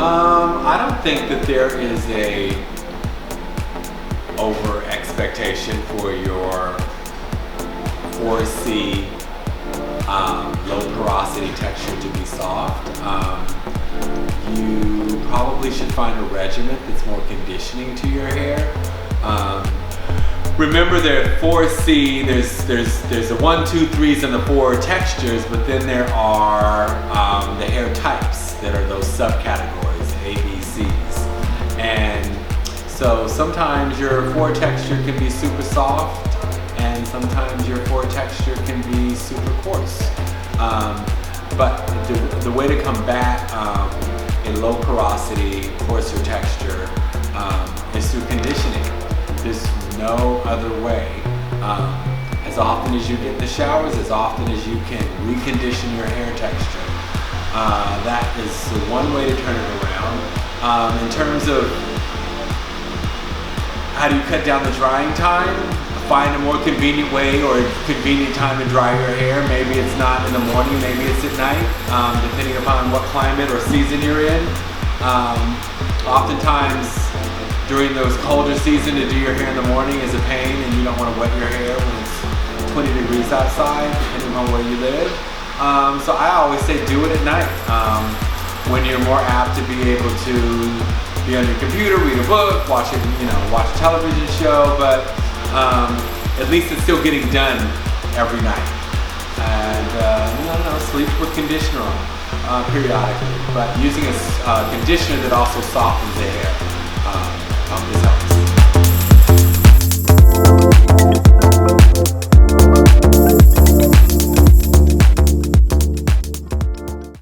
I don't think that there is a over expectation for your 4C low porosity texture to be soft. You probably should find a regimen that's more conditioning to your hair. Remember, there are 4C, there's the 1, 2, 3s and the 4 textures, but then there are the hair types that are those subcategories, A, B, C's. And so sometimes your 4 texture can be super soft, and sometimes your 4 texture can be super coarse. But the way to combat a low porosity, coarser texture is through conditioning. There's no other way. As often as you get in the showers, as often as you can recondition your hair texture. That is the one way to turn it around. In terms of how do you cut down the drying time, find a more convenient way or a convenient time to dry your hair. Maybe it's not in the morning, maybe it's at night, depending upon what climate or season you're in. Oftentimes, during those colder season, to do your hair in the morning is a pain, and you don't want to wet your hair when it's 20 degrees outside, depending on where you live. So I always say do it at night, when you're more apt to be able to be on your computer, read a book, watch a television show, but at least it's still getting done every night. And sleep with conditioner on periodically, but using a conditioner that also softens the hair. Hope this helps.